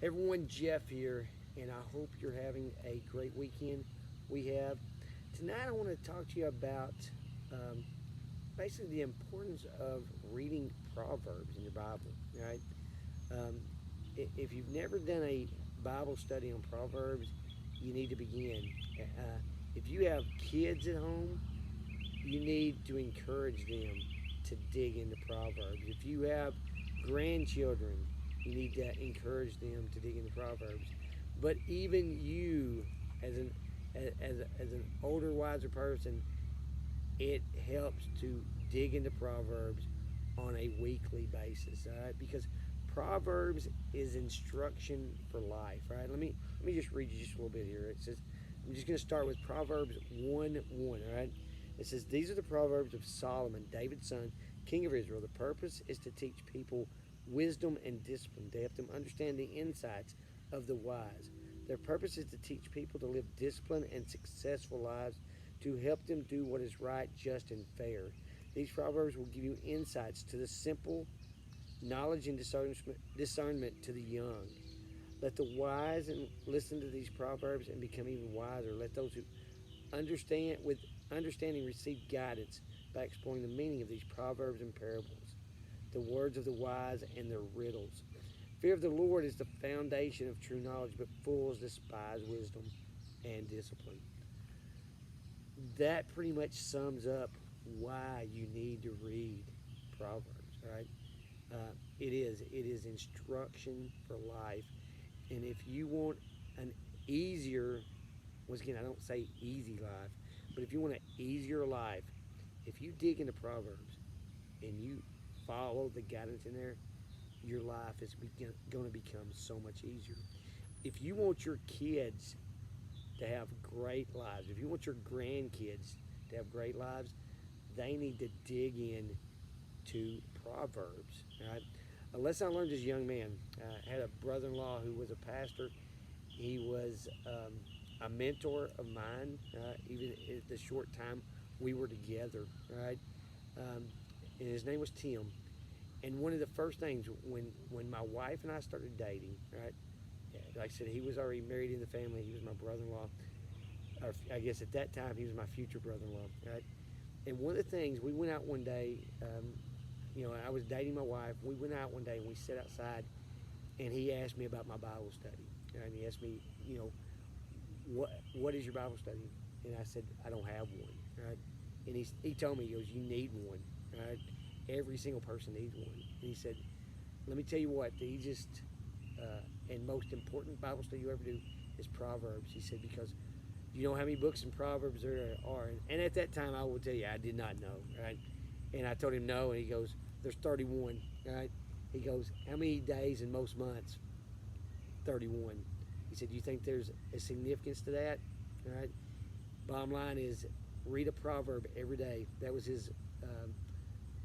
Everyone, Jeff here, and I hope you're having a great weekend. We have tonight. I want to talk to you about um, basically the importance of reading Proverbs in your Bible. Right? Um, if you've never done a Bible study on Proverbs, you need to begin. If you have kids at home, you need to encourage them to dig into Proverbs. If you have grandchildren, you need to encourage them to dig into Proverbs. But even you, as an older, wiser person, it helps to dig into Proverbs on a weekly basis. All right, because Proverbs is instruction for life. Right. Let me just read you just a little bit here. It says, I'm just going to start with Proverbs 1:1. All right. It says, these are the Proverbs of Solomon, David's son, king of Israel. The purpose is to teach people wisdom and discipline, to help them understand the insights of the wise. Their purpose is to teach people to live disciplined and successful lives, to help them do what is right, just, and fair. These Proverbs will give you insights to the simple, knowledge and discernment to the young. Let the wise and listen to these Proverbs and become even wiser. Let those who understand with understanding receive guidance by exploring the meaning of these proverbs and parables, the words of the wise and their riddles. Fear of the Lord is the foundation of true knowledge, but fools despise wisdom and discipline. That pretty much sums up why you need to read Proverbs, right? It is instruction for life, and if you want an easier, once again, I don't say easy life, but if you want an easier life, if you dig into Proverbs and you follow the guidance in there, your life is going to become so much easier. If you want your kids to have great lives, if you want your grandkids to have great lives, they need to dig in to Proverbs. Right? A lesson I learned as a young man. I had a brother-in-law who was a pastor. He was a mentor of mine, even at the short time we were together, right? Um, and his name was Tim. And one of the first things when my wife and I started dating, right? Like I said, he was already married in the family. He was my brother-in-law. Or I guess at that time he was my future brother-in-law, right? And one of the things, we went out one day. I was dating my wife. We went out one day and we sat outside, and he asked me about my Bible study. And he asked me, what is your Bible study? And I said, I don't have one. Right? And he told me, he goes, you need one. Right? Every single person needs one. And he said, let me tell you what, the easiest and most important Bible study you ever do is Proverbs. He said, because you know how many books in Proverbs there are. And at that time, I will tell you, I did not know. Right? And I told him no, and he goes, there's 31. Right? He goes, how many days in most months? 31. He said, do you think there's a significance to that? All right. Bottom line is, read a proverb every day. That was his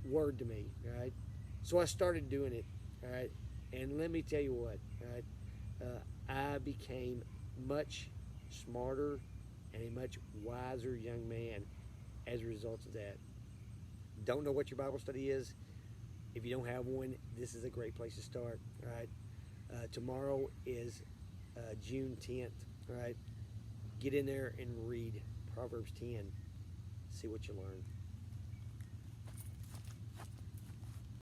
word to me. All right. So I started doing it. All right. And let me tell you what. All right. I became much smarter and a much wiser young man as a result of that. Don't know what your Bible study is? If you don't have one, this is a great place to start. All right. Tomorrow is June 10th. All right. Get in there and read Proverbs 10. See what you learn.